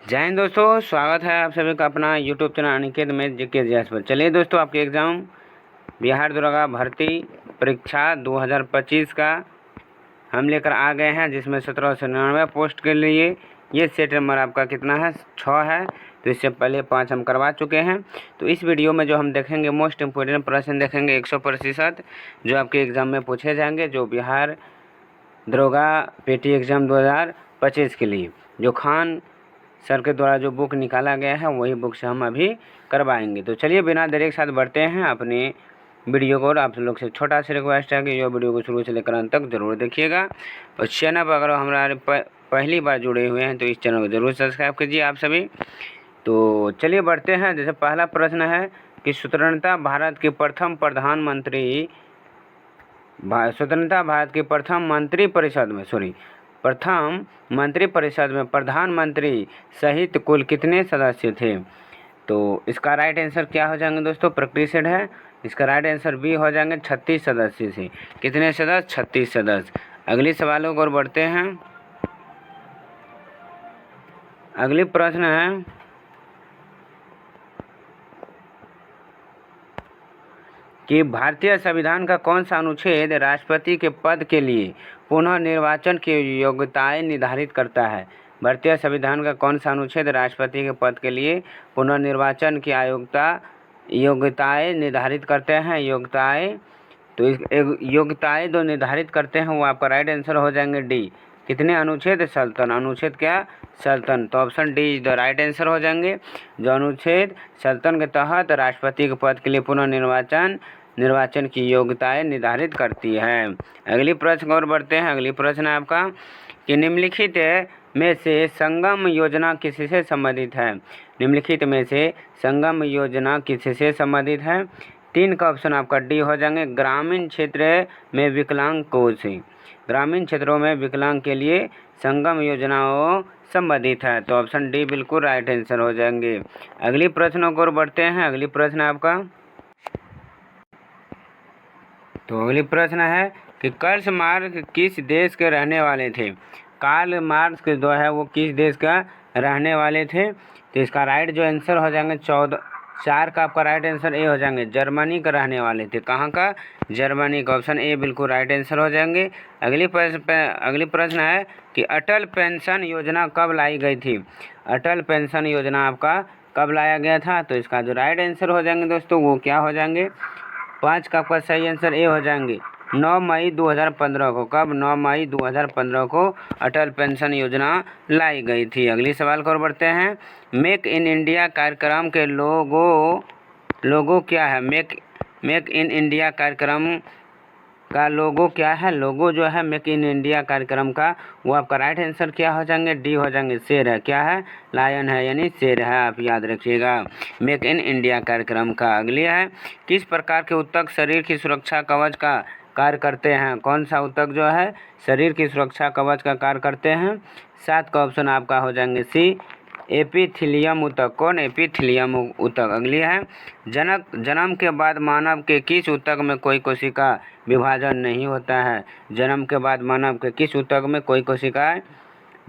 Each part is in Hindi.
जय हिंद दोस्तों, स्वागत है आप सभी का अपना यूट्यूब चैनल अनिकेत में जीके जीएस पर। चलिए दोस्तों, आपके एग्ज़ाम बिहार दरोगा भर्ती परीक्षा 2025 का हम लेकर आ गए हैं, जिसमें 1799 पोस्ट के लिए ये सेट नंबर आपका कितना है, 6 है। तो इससे पहले 5 हम करवा चुके हैं। तो इस वीडियो में जो हम देखेंगे मोस्ट इम्पोर्टेंट प्रश्न देखेंगे 100% जो आपके एग्ज़ाम में पूछे जाएंगे, जो बिहार दरोगा पेटी एग्ज़ाम 2025 के लिए जो खान सर के द्वारा जो बुक निकाला गया है वही बुक से हम अभी करवाएंगे। तो चलिए बिना देरी के साथ बढ़ते हैं अपने वीडियो को। और आप लोग से छोटा सा रिक्वेस्ट है कि ये वीडियो को शुरू से लेकर अंत तक जरूर देखिएगा। और चैनल पर अगर हमारे पहली बार जुड़े हुए हैं तो इस चैनल को जरूर सब्सक्राइब कीजिए आप सभी। तो चलिए बढ़ते हैं। जैसे पहला प्रश्न है कि स्वतंत्रता भारत के प्रथम प्रधानमंत्री स्वतंत्रता भारत की प्रथम मंत्रिपरिषद में प्रधानमंत्री सहित कुल कितने सदस्य थे। तो इसका राइट आंसर क्या हो जाएंगे दोस्तों, प्रतिशत है। इसका राइट आंसर बी हो जाएंगे 36 सदस्य थे। कितने सदस्य, 36 सदस्य। अगली सवालों की ओर बढ़ते हैं। अगली प्रश्न है कि भारतीय संविधान का कौन सा अनुच्छेद राष्ट्रपति के पद के लिए पुनः निर्वाचन की योग्यताएं निर्धारित करता है। भारतीय संविधान का कौन सा अनुच्छेद राष्ट्रपति के पद के लिए पुनः निर्वाचन की योग्यताएं निर्धारित करते हैं। तो योग्यताएं जो निर्धारित करते हैं वो आपका राइट आंसर हो जाएंगे डी। कितने अनुच्छेद, सल्तन। अनुच्छेद क्या, सल्तन। तो option D is the right answer हो जाएंगे। जो अनुच्छेद सल्तन के तहत राष्ट्रपति के पद के लिए पुनः निर्वाचन की योग्यताएं निर्धारित करती है। अगली प्रश्न और बढ़ते हैं। अगली प्रश्न है आपका कि निम्नलिखित में से संगम योजना किससे संबंधित है। निम्नलिखित में से संगम योजना किससे संबंधित है। 3 का ऑप्शन आपका डी हो जाएंगे। ग्रामीण क्षेत्र में विकलांग कोष, ग्रामीण क्षेत्रों में विकलांग के लिए संगम योजनाओं संबंधित है। तो ऑप्शन डी बिल्कुल राइट आंसर हो जाएंगे। अगली प्रश्नों को बढ़ते हैं। अगली प्रश्न आपका अगली प्रश्न है कि कार्ल मार्क्स किस देश के रहने वाले थे। कार्ल मार्क्स जो है वो किस देश का रहने वाले थे। तो इसका राइट जो आंसर हो जाएंगे 4 का आपका राइट आंसर ए हो जाएंगे। जर्मनी का रहने वाले थे। कहाँ का, जर्मनी का। ऑप्शन ए बिल्कुल राइट आंसर हो जाएंगे। अगली प्रश्न है कि अटल पेंशन योजना कब लाई गई थी। अटल पेंशन योजना आपका कब लाया गया था। तो इसका जो राइट आंसर हो जाएंगे दोस्तों वो क्या हो जाएंगे, 5 का आपका सही आंसर ए हो जाएंगे। 9 मई 2015 को। कब, 9 मई 2015 को अटल पेंशन योजना लाई गई थी। अगली सवाल को और बढ़ते हैं। मेक इन इंडिया कार्यक्रम के लोगो क्या है। मेक इन इंडिया कार्यक्रम का लोगो क्या है। लोगो जो है मेक इन इंडिया कार्यक्रम का वो आपका राइट आंसर क्या हो जाएंगे, डी हो जाएंगे। शेर है। क्या है, लायन है, यानी शेर है। आप याद रखिएगा मेक इन इंडिया कार्यक्रम का। अगली है किस प्रकार के ऊतक शरीर की सुरक्षा कवच का कार्य करते हैं। कौन सा ऊतक जो है शरीर की सुरक्षा कवच का कार्य करते हैं। 7 का ऑप्शन आपका हो जाएंगे सी, एपिथेलियम ऊतक। कौन, एपिथेलियम ऊतक। अगली है जन्म के बाद मानव के किस ऊतक में कोई कोशिका विभाजन नहीं होता है। जन्म के बाद मानव के किस ऊतक में कोई कोशिका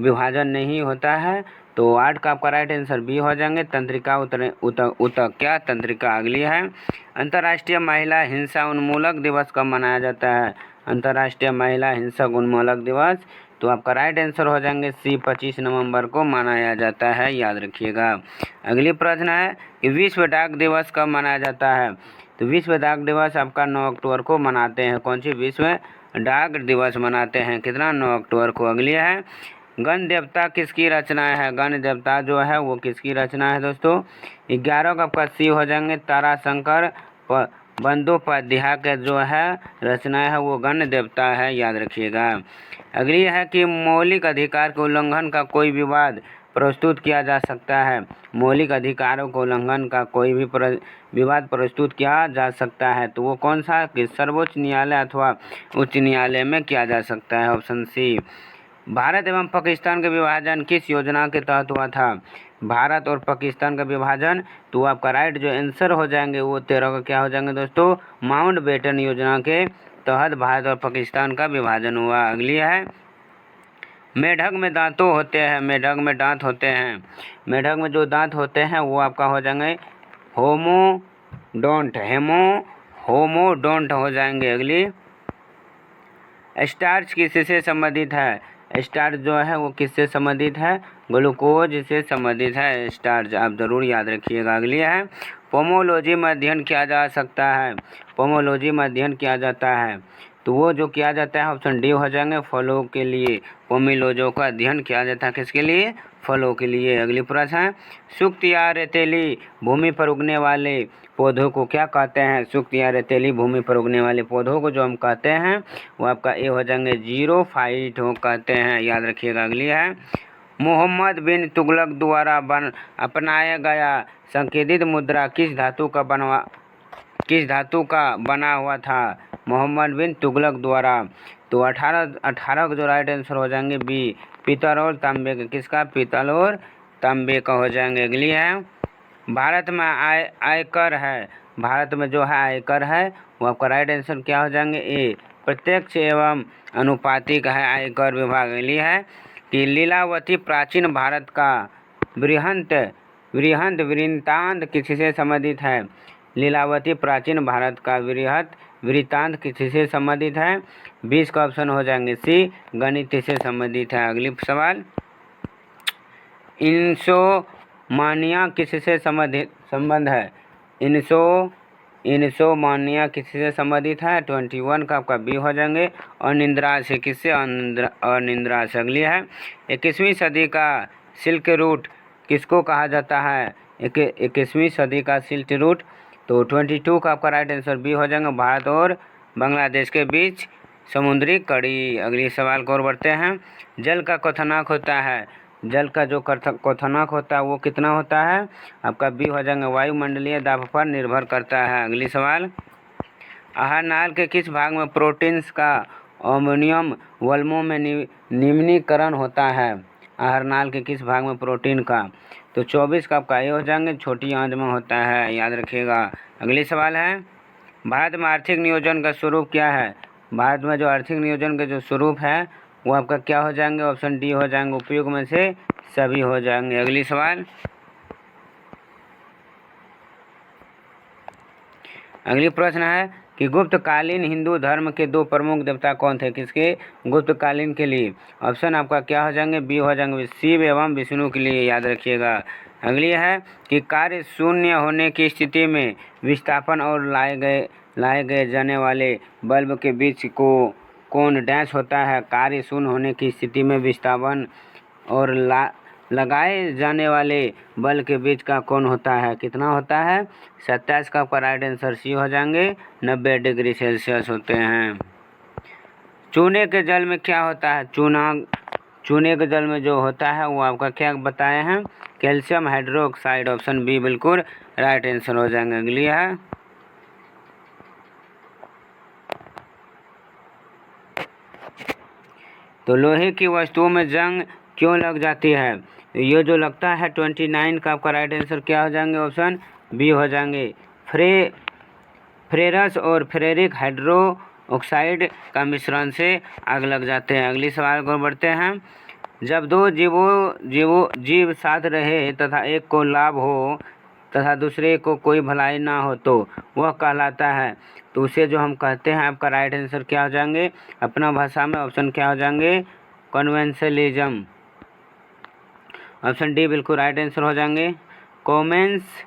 विभाजन नहीं होता है। तो 8 का आपका राइट आंसर बी हो जाएंगे। तंत्रिका ऊतक। क्या, तंत्रिका। अगली है अंतर्राष्ट्रीय महिला हिंसा उन्मूलक दिवस कब मनाया जाता है। अंतर्राष्ट्रीय महिला हिंसा उन्मूलक दिवस तो आपका राइट आंसर हो जाएंगे सी, 25 नवंबर को मनाया जाता है। याद रखिएगा। अगली प्रश्न है कि विश्व डाक दिवस कब मनाया जाता है। तो विश्व डाक दिवस आपका 9 अक्टूबर को मनाते हैं। कौन सी, विश्व डाक दिवस मनाते हैं। कितना, 9 अक्टूबर को। अगली है गण देवता किसकी रचना है। गण देवता जो है वो किसकी रचना है दोस्तों। 11 का आपका सी हो जाएंगे। ताराशंकर बंदोपाध्याय के जो है रचना है वो गण देवता है। याद रखिएगा। अगली है कि मौलिक अधिकार के उल्लंघन का कोई विवाद प्रस्तुत किया जा सकता है। मौलिक अधिकारों के उल्लंघन का कोई भी विवाद प्रस्तुत किया जा सकता है। तो वो कौन सा, कि सर्वोच्च न्यायालय अथवा उच्च न्यायालय में किया जा सकता है। Option C. भारत एवं पाकिस्तान का विभाजन किस योजना के तहत हुआ था। भारत और पाकिस्तान का विभाजन तो आपका राइट जो आंसर हो जाएंगे वो 13 का क्या हो जाएंगे दोस्तों, माउंटबेटन योजना के तहत भारत और पाकिस्तान का विभाजन हुआ। अगली है मेढक में दांतों होते हैं, मेढक में दांत होते हैं, मेढक में जो दांत होते हैं वो आपका हो जाएंगे होमोडोंट, होमोडोंट हो जाएंगे। अगली, स्टार्च किससे संबंधित है? स्टार्च जो है वो किससे संबंधित है? ग्लूकोज से संबंधित है स्टार्च, आप ज़रूर याद रखिएगा। अगली है, पोमोलॉजी में अध्ययन किया जा सकता है, पोमोलॉजी में अध्ययन किया जाता है, तो वो जो किया जाता है ऑप्शन डी हो जाएंगे, फलों के लिए। पोमिलोजो का अध्ययन किया जाता है किसके लिए? फलों के लिए। अगली प्रश्न है, शुष्क या रेतीली भूमि पर उगने वाले पौधों को क्या कहते हैं? शुष्क या रेतीली भूमि पर उगने वाले पौधों को जो हम कहते हैं वो आपका ए हो जाएंगे, जीरोफाइट हो कहते हैं, याद रखिएगा। अगली है, मोहम्मद बिन तुगलक द्वारा अपनाया गया संकेतित मुद्रा किस धातु का बना हुआ था? मोहम्मद बिन तुगलक द्वारा, तो 18 का जो राइट आंसर हो जाएंगे बी, पीतल और तांबे का। किसका? पीतल और तांबे का हो जाएंगे। अगली है, भारत में आयकर है, भारत में जो है आयकर है वो आपका राइट आंसर क्या हो जाएंगे? ए, प्रत्यक्ष एवं अनुपातिक है आयकर विभाग। अगली है कि लीलावती प्राचीन भारत का वृत्तांत किससे संबंधित है? लीलावती प्राचीन भारत का वृत्तांत किससे संबंधित है? 20 का ऑप्शन हो जाएंगे सी, गणित से संबंधित है। अगली सवाल, इंसोमानिया किससे संबंध है? इंसोमानिया किससे संबंधित है? 21 का आपका बी हो जाएंगे, अनिद्रा से। किससे? अनिद्रा से। अगली है, 21वीं सदी का सिल्क रूट किसको कहा जाता है? 21वीं सदी का सिल्क रूट, तो 22 का आपका राइट आंसर बी हो जाएगा, भारत और बांग्लादेश के बीच समुद्री कड़ी। अगली सवाल को और बढ़ते हैं, जल का क्वथनांक होता है, जल का जो क्वथनांक होता है वो कितना होता है? आपका बी हो जाएगा, वायुमंडलीय दाब पर निर्भर करता है। अगली सवाल, आहार नाल के किस भाग में प्रोटीन्स का अमोनियम वलमों में निम्नीकरण होता है? आहार नाल के किस भाग में प्रोटीन का? तो 24 का आपका ये हो जाएंगे, छोटी आंत में होता है, याद रखिएगा। अगली सवाल है, भारत में आर्थिक नियोजन का स्वरूप क्या है? भारत में जो आर्थिक नियोजन का जो स्वरूप है वो आपका क्या हो जाएंगे? ऑप्शन डी हो जाएंगे, उपयोग में से सभी हो जाएंगे। अगली सवाल, अगली प्रश्न है कि गुप्तकालीन हिंदू धर्म के 2 प्रमुख देवता कौन थे? किसके? गुप्तकालीन के लिए। ऑप्शन आपका क्या हो जाएंगे? बी हो जाएंगे, शिव एवं विष्णु के लिए, याद रखिएगा। अगली है कि कार्य शून्य होने की स्थिति में विस्थापन और लाए गए जाने वाले बल्ब के बीच को कौन डैश होता है? कार्य शून्य होने की स्थिति में विस्थापन और लगाए जाने वाले बल के बीच का कौन होता है? कितना होता है? 27 का आपका राइट आंसर सी हो जाएंगे, 90 डिग्री सेल्सियस होते हैं। चूने के जल में क्या होता है? चूने के जल में जो होता है वो आपका क्या बताए हैं? कैल्शियम हाइड्रोक्साइड, ऑप्शन बी बिल्कुल राइट आंसर हो जाएंगे। अगली है, तो लोहे की वस्तुओं में जंग क्यों लग जाती है? ये जो लगता है 29 का आपका राइट आंसर क्या हो जाएंगे? ऑप्शन बी हो जाएंगे, फेरस और फेरिक हाइड्रोक्साइड का मिश्रण से आग लग जाते हैं। अगली सवाल को बढ़ते हैं, जब 2 जीव साथ रहे तथा एक को लाभ हो तथा दूसरे को कोई भलाई ना हो तो वह कहलाता है, तो उसे जो हम कहते हैं, आपका राइट आंसर क्या हो जाएंगे अपना भाषा में? ऑप्शन क्या हो जाएंगे? कन्वेंशनलिज्म, ऑप्शन डी बिल्कुल राइट आंसर हो जाएंगे, कॉमेंस